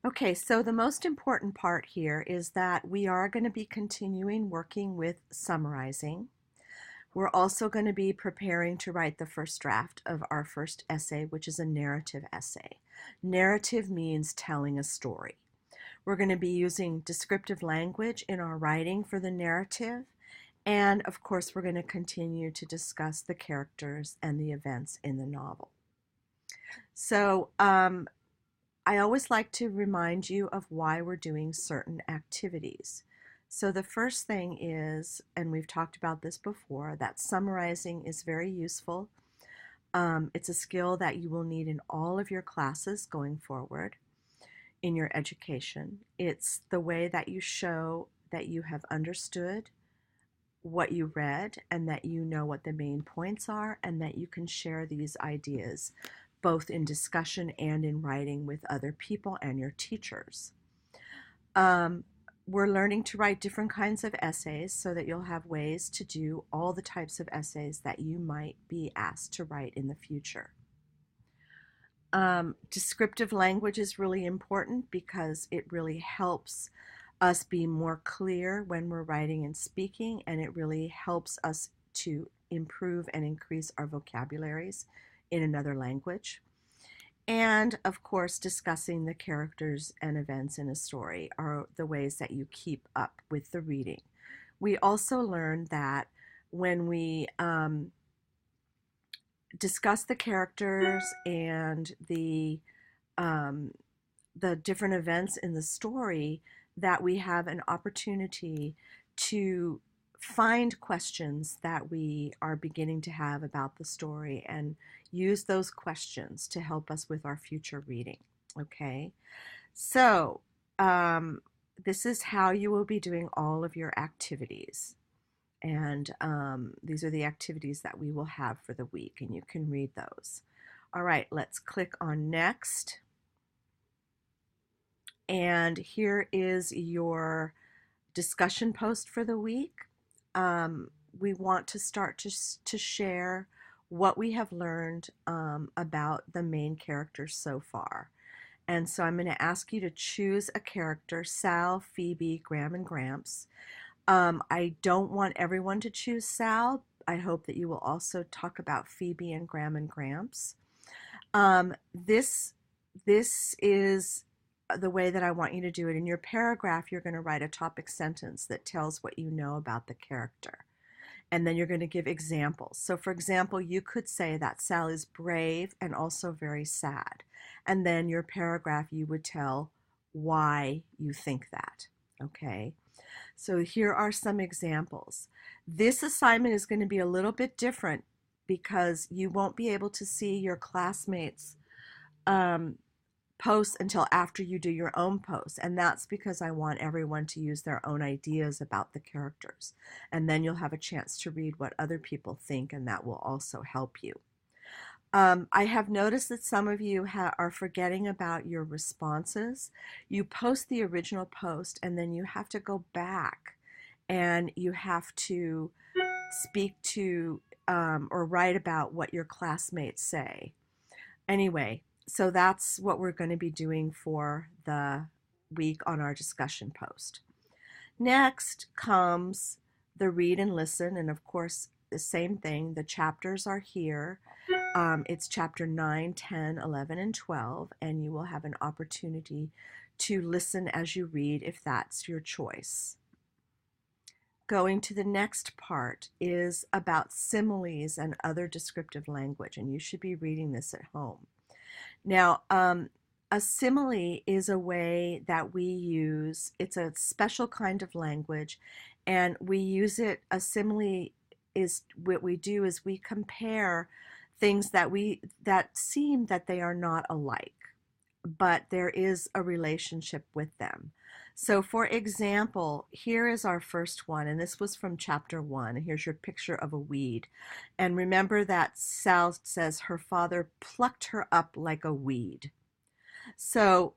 Okay, so the most important part here is that we are going to be continuing working with summarizing. We're also going to be preparing to write the first draft of our first essay, which is a narrative essay. Narrative means telling a story. We're going to be using descriptive language in our writing for the narrative. And of course, we're going to continue to discuss the characters and the events in the novel. So, I always like to remind you of why we're doing certain activities. So the first thing is, and we've talked about this before, that summarizing is very useful. It's a skill that you will need in all of your classes going forward in your education. It's the way that you show that you have understood what you read and that you know what the main points are and that you can share these ideas both in discussion and in writing with other people and your teachers. Um, we're learning to write different kinds of essays so that you'll have ways to do all the types of essays that you might be asked to write in the future. Descriptive language is really important because it really helps us be more clear when we're writing and speaking, and it really helps us to improve and increase our vocabularies in another language. And of course, discussing the characters and events in a story are the ways that you keep up with the reading. We also learned that when we discuss the characters and um, the different events in the story, that we have an opportunity to find questions that we are beginning to have about the story and use those questions to help us with our future reading. Okay, so this is how you will be doing all of your activities. And these are the activities that we will have for the week, and you can read those. All right, let's click on next. And here is your discussion post for the week. We want to start to share what we have learned about the main characters so far. And so I'm going to ask you to choose a character: Sal, Phoebe, Graham, and Gramps. I don't want everyone to choose Sal. I hope that you will also talk about Phoebe and Graham and Gramps. This is the way that I want you to do it. In your paragraph, you're going to write a topic sentence that tells what you know about the character. And then you're going to give examples. So, for example, you could say that Sal is brave and also very sad. And then your paragraph, you would tell why you think that. Okay? So, here are some examples. This assignment is going to be a little bit different because you won't be able to see your classmates' um, posts until after you do your own posts. And that's because I want everyone to use their own ideas about the characters. And then you'll have a chance to read what other people think, and that will also help you. I have noticed that some of you are forgetting about your responses. You post the original post, and then you have to go back and you have to speak to or write about what your classmates say. Anyway, so that's what we're going to be doing for the week on our discussion post. Next comes the read and listen, and of course, the same thing. The chapters are here. It's chapter 9, 10, 11, and 12, and you will have an opportunity to listen as you read if that's your choice. Going to the next part is about similes and other descriptive language, and you should be reading this at home. Now, a simile is a way that we use, it's a special kind of language, and we use it. A simile is what we do is we compare things that seem that they are not alike, but there is a relationship with them. So, for example, here is our first one, and this was from chapter 1. Here's your picture of a weed. And remember that Sal says her father plucked her up like a weed. So,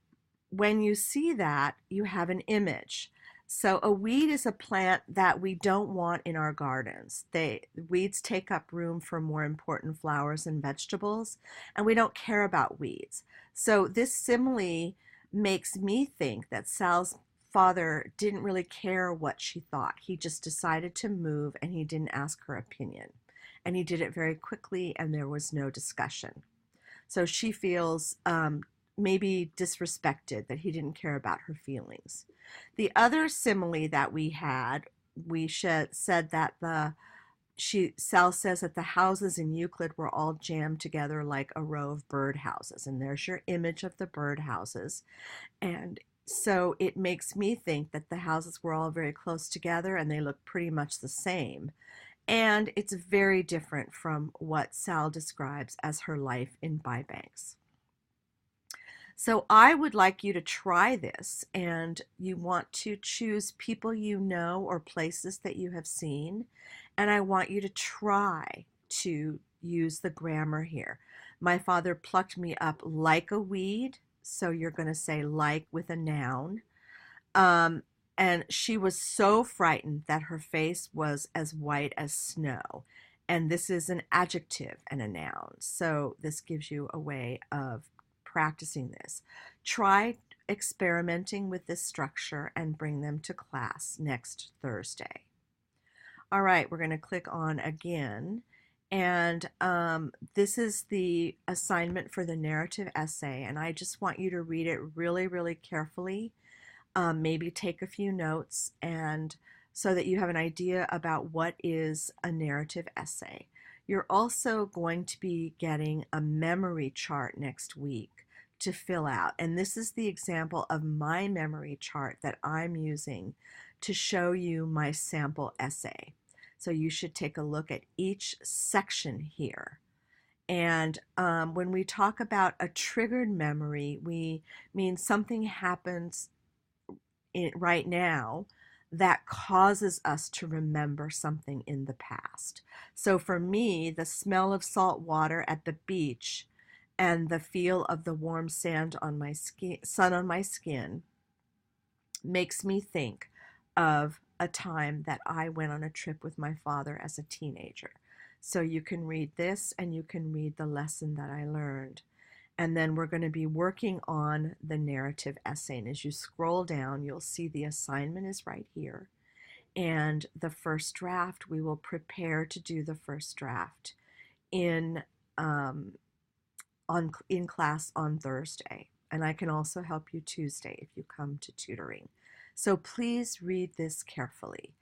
when you see that, you have an image. So, a weed is a plant that we don't want in our gardens. Weeds take up room for more important flowers and vegetables, and we don't care about weeds. So, this simile makes me think that Sal's father didn't really care what she thought. He just decided to move and he didn't ask her opinion. And he did it very quickly and there was no discussion. So she feels maybe disrespected that he didn't care about her feelings. The other simile that we had, said that Sal says that the houses in Euclid were all jammed together like a row of bird houses. And there's your image of the bird houses. And so it makes me think that the houses were all very close together and they look pretty much the same. And it's very different from what Sal describes as her life in Bybanks. So I would like you to try this, and you want to choose people you know or places that you have seen, and I want you to try to use the grammar here. My father plucked me up like a weed, so you're going to say like with a noun. And she was so frightened that her face was as white as snow. And this is an adjective and a noun. So this gives you a way of practicing this. Try experimenting with this structure and bring them to class next Thursday. All right, we're going to click on again. And this is the assignment for the narrative essay. And I just want you to read it really, really carefully. Maybe take a few notes and so that you have an idea about what is a narrative essay. You're also going to be getting a memory chart next week to fill out. And this is the example of my memory chart that I'm using to show you my sample essay. So you should take a look at each section here. And when we talk about a triggered memory, we mean something happens right now that causes us to remember something in the past. So for me, the smell of salt water at the beach and the feel of the warm sand on my skin, sun on my skin, makes me think of a time that I went on a trip with my father as a teenager. So you can read this and you can read the lesson that I learned. And then we're going to be working on the narrative essay. And as you scroll down, you'll see the assignment is right here. And the first draft, we will prepare to do the first draft in class on Thursday. And I can also help you Tuesday if you come to tutoring. So please read this carefully.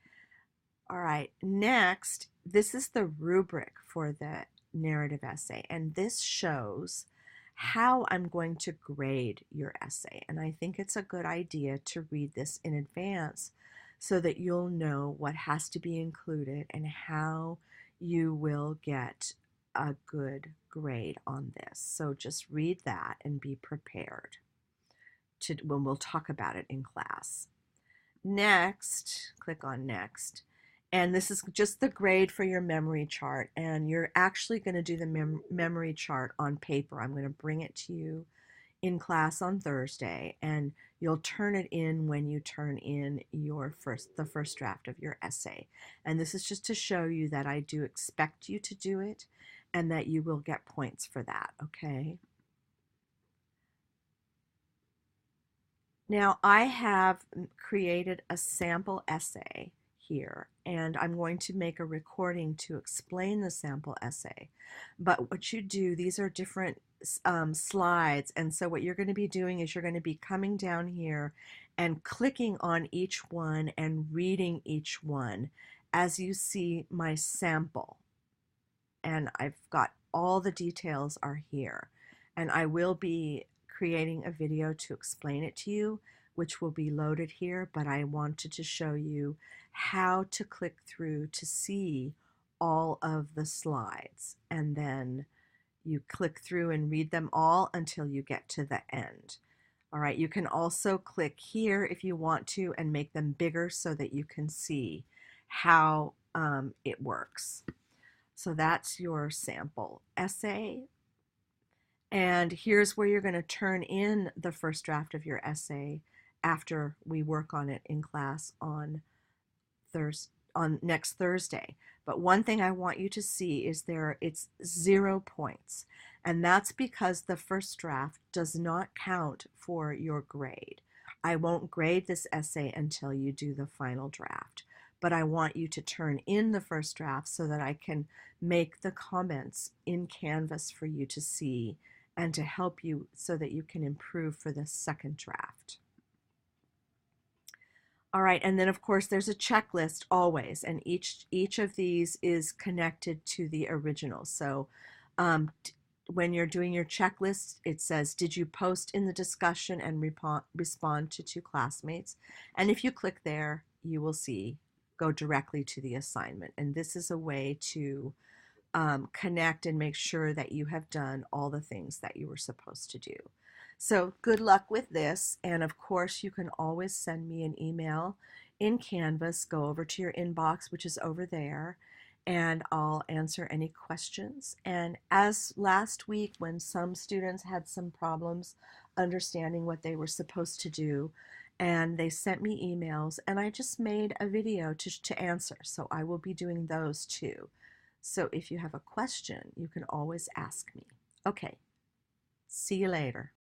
All right, next, this is the rubric for the narrative essay. And this shows how I'm going to grade your essay. And I think it's a good idea to read this in advance so that you'll know what has to be included and how you will get a good grade on this. So just read that and be prepared when we'll talk about it in class. Next, click on next. And this is just the grade for your memory chart. And you're actually going to do the memory chart on paper. I'm going to bring it to you in class on Thursday. And you'll turn it in when you turn in the first draft of your essay. And this is just to show you that I do expect you to do it and that you will get points for that, okay? Now I have created a sample essay here, and I'm going to make a recording to explain the sample essay. But what you do, these are different slides, and so what you're going to be doing is you're going to be coming down here and clicking on each one and reading each one as you see my sample. And I've got all the details are here, and I will be creating a video to explain it to you, which will be loaded here, but I wanted to show you how to click through to see all of the slides. And then you click through and read them all until you get to the end. All right, you can also click here if you want to and make them bigger so that you can see how it works. So that's your sample essay. And here's where you're going to turn in the first draft of your essay after we work on it in class on next Thursday. But one thing I want you to see is it's 0 points. And that's because the first draft does not count for your grade. I won't grade this essay until you do the final draft, but I want you to turn in the first draft so that I can make the comments in Canvas for you to see and to help you so that you can improve for the second draft. All right, and then of course there's a checklist always, and each of these is connected to the original. So when you're doing your checklist, it says, did you post in the discussion and respond to 2 classmates? And if you click there, you will see, go directly to the assignment. And this is a way to connect and make sure that you have done all the things that you were supposed to do. So good luck with this, and of course you can always send me an email in Canvas. Go over to your inbox, which is over there, and I'll answer any questions. And as last week, when some students had some problems understanding what they were supposed to do, and they sent me emails, and I just made a video to answer, so I will be doing those too. So if you have a question, you can always ask me. Okay, see you later.